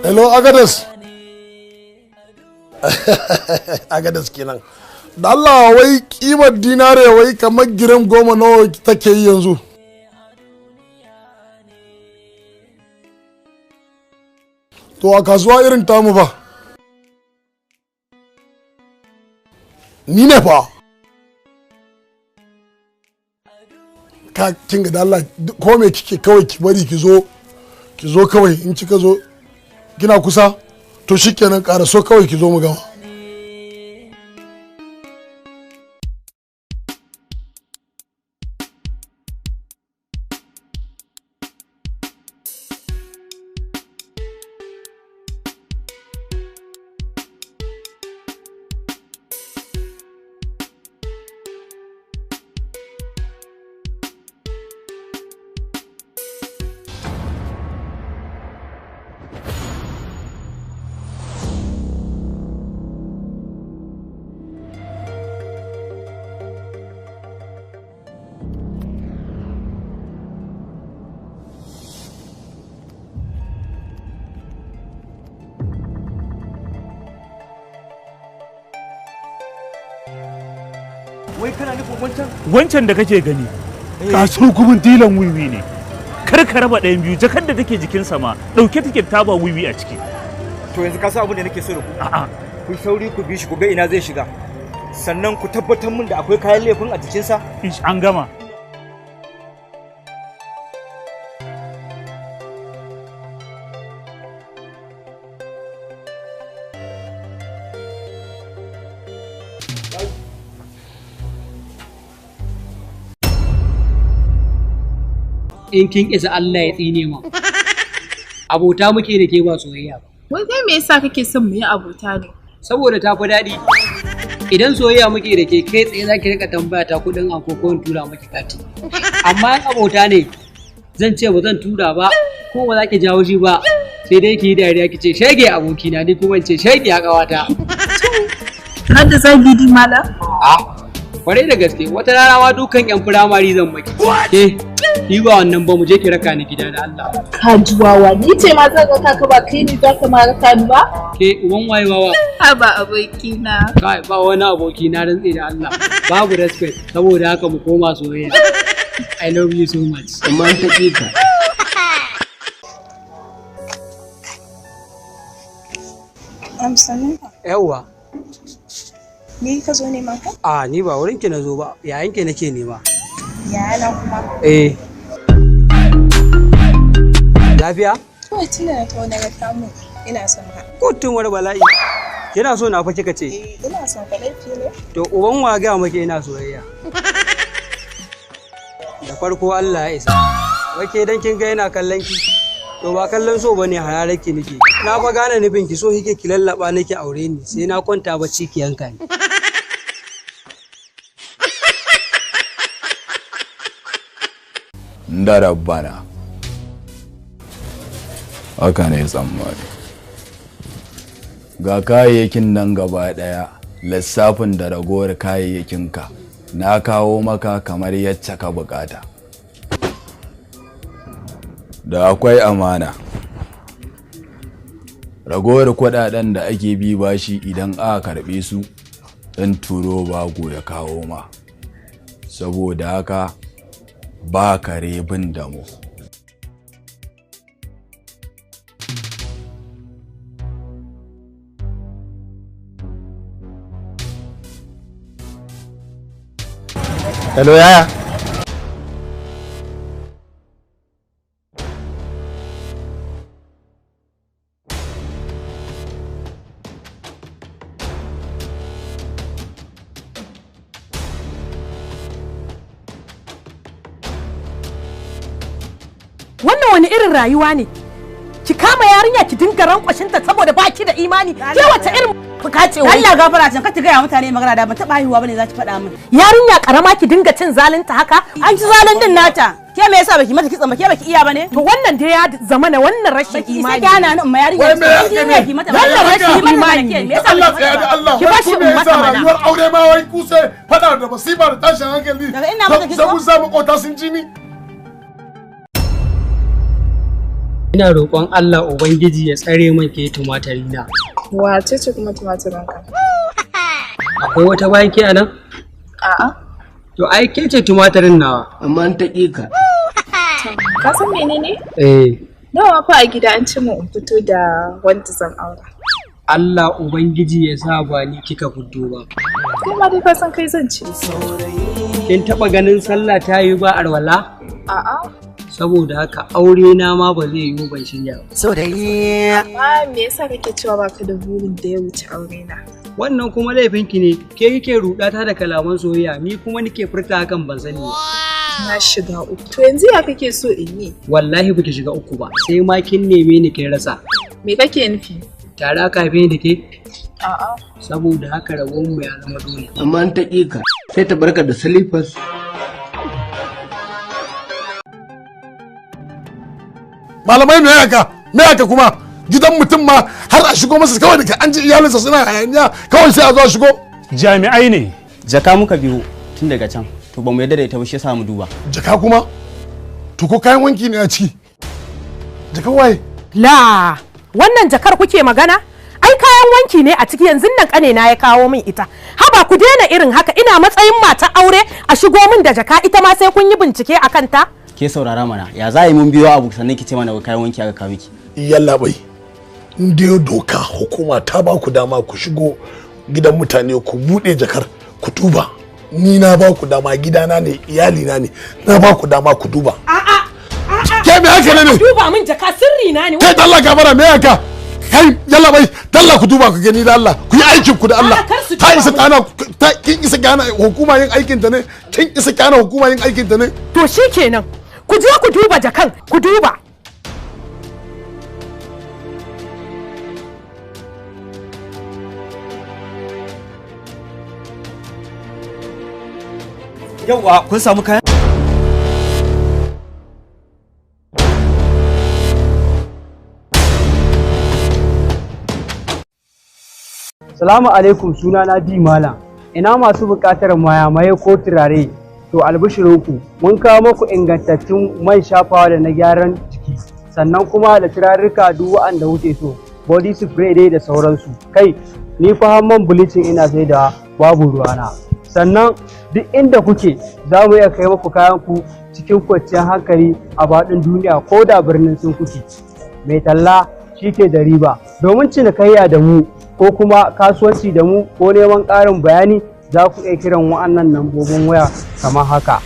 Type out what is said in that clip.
Hello Agadas. Agadas kenan. Da Allah wai kimar dinare wai kamar giram 10 nawa take yi yanzu? To a kasuwa irin tamu ba. Ni ne fa. Ka kinga da Allah ko me kike kawai ki bari ki zo kawai in kika zo kina kusa to shikenan ƙara so kawai ki zo mu gama. Wai kana nufin wancan da kake gani kasar gumin dilan wiwi ne. Kar ka raba ɗayan biyu, jakar da take jikinsa ma ɗauke take taba wiwi a ciki. To yanzu ka san abin da nake so da ku? A'a. Ku sauri ku bi shi ku ga ina zai shiga. Sannan ku tabbatar min da akwai kayan laifin a jikinsa. An gama. In kin isa Allah ya tsine ma. Abota muke da ke ba soyayya ba. Wai kai me yasa kake son mu yi abota ne? Saboda ta fi daɗi. Idan soyayya muke da ke kai tsaye za ki rika tambaya ta kuɗin anko ko in tura maki kati. Amma in abota ne zan ce ba zan tura ba ko ba za ki jawo shi ba sai dai ki yi dariya ki ce shege abokina ni kuma in ce shege a ƙawata. Har da zagi di mala? Kwarai da gaske wata rana ma dukan yan firamare zan maki. Ke ni ba wannan ba mu je ki raka ni gida da Allah. Ka ji wawa ni ce ma zan raka ka ba kai ni za ka ma raka ni ba? Ke uban waye wawa? Ha ba aboki na. Kai ba wani aboki na rantse da Allah. Babu respect saboda haka mu koma soyayya. I love you so much. Amma ta kika. Amsani. Yawwa. Ni ka zo nema ka? Ni ba wurin ki na zo ba, yayin ki nake nema. Yana kuma? Lafiya? Kawai tuna na tawo daga kamu ina son ka. Kotun wani bala'i. Kina so na fa kika ce? Ina son ka laifi ne. To uban wa ga muke ina soyayya. Da farko Allah ya isa. Wake dan kin ga yana kallon ki. To ba kallon so bane hararar ki nake. Na fa gane nufin ki so kike ki lallaba nake aure ni sai na kwanta bacci ki yanka ni. Da rabbana haka ne tsammani ga kayayyakin nan gaba daya lissafin da ragowar kayayyakinka na kawo maka kamar yacce ka bukata da akwai amana ragowar kudaden da ake bi bashi idan aka karbe su dan turo bago ya kawo ma saboda haka ba kare bin damu. Hello yaya. Wannan wani irin rayuwa ne? Ki kama yarinya ki dinga rankwashinta saboda baki da imani. Ke wace irin fuka ce wai? Allah gafara can ka ta gaya mutane magana da ban taba haihuwa bane za ki faɗa min. Yarinya karama ki dinga cin zalunta haka? An ci zalun din nata. Ke me yasa baki mata kitsan ba ke baki iya bane? To wannan dai ya zama na wannan rashin imani. Sai kana nan ma yarinya ki mata wannan rashin imani. Me yasa Allah tsaya da Allah. Ki bashi mata mana. Rayuwar aure ma wai kuse fada da musiba da tashin hankali. Daga ina mata kitso. Sai kun samu kota sun ji ni. Ina roƙon Allah Ubangiji ya tsare min ke tumatirina. Wace ce kuma tumatirinka? Akwai wata bayan ke anan? A'a. To ai ke ce tumatirin nawa. Amma an taƙi ka. Ka san menene? Nawa fa a gida an ce mu in fito da wanda zan aura. Allah Ubangiji ya sa ba ni kika fito ba. Kai ma dai ka san kai zan ci. Kin taɓa ganin sallah ta yi ba arwala? A'a. Saboda haka aure na ma ba zai yiwu ban shirya ba. Amma me yasa kake cewa baka da burin da ya wuce aure na? Wannan kuma laifinki ne, ke kike rudata da kalaman soyayya, ni kuma nike furta hakan ban sani ba. Na shiga uku. To yanzu ya kake so in yi? Wallahi baki shiga uku ba, sai ma kin neme ni kin rasa. Me kake nufi? Tare aka haife ni da ke? A'a. Saboda haka rabon mu ya zama dole. Amma an taƙi ka sai ta barka da silifas. Malamai me haka kuma gidan mutum ma har a shigo masa kawai da an ji iyalinsa suna hayaniya kawai sai a zo a shigo. Jami'ai ne. Jaka muka biyo tun daga can, to ba mu yarda da ita ba shi yasa mu duba. Jaka kuma? To ko kayan wanki ne a ciki? Jaka waye? La, wannan jakar kuke magana? Ai kayan wanki ne a ciki, yanzu nan kane na ya kawo min ita. Haba ku daina irin haka, ina matsayin mata aure a shigo min da jaka, ita ma sai kun yi bincike a kanta. Ke saurara mana, ya za a yi mun biyo abu sannan ki ce mana kayan wanki aka kawo miki. Yalla bai. In dai doka hukuma ta ba ku dama ku shigo gidan mutane ku bude jakar ku duba. Ni na ba ku dama, gidana ne, iyalina ne, na ba ku dama ku duba. A'a. Ke me haka ne? Duba min jaka sirri na ne. Kai dalla gabara me haka? Kai yalla bai, dalla ku duba ku gani da Allah. Ku yi aikin ku da Allah. Ta isa kana kin isa kana hukuma yin aikin ta ne? Kin isa kana hukuma yin aikin ta ne? To shikenan. Ku je ku duba jakan, ku duba. Yauwa, kun samu kayan? Salamu alaikum, suna na Bi Malam. Ina masu buƙatar mayamaye ko turare? To albishirinku, mun kawo muku ingantattun man shafawa da na gyaran jiki, sannan kuma da turarruka duk wa'anda kuke so, body spray dai da sauransu. Kai, ni fa man bleaching ina sai da babu ruwana. Sannan duk inda kuke za mu iya kai muku kayan ku cikin kwanciyar hankali a faɗin duniya ko da birnin sun kuke. Mai talla shi ke da riba. Domin cinikayya da mu ko kuma kasuwanci da mu ko neman ƙarin bayani za ku iya kiran wa'annan lambobin waya kamar haka.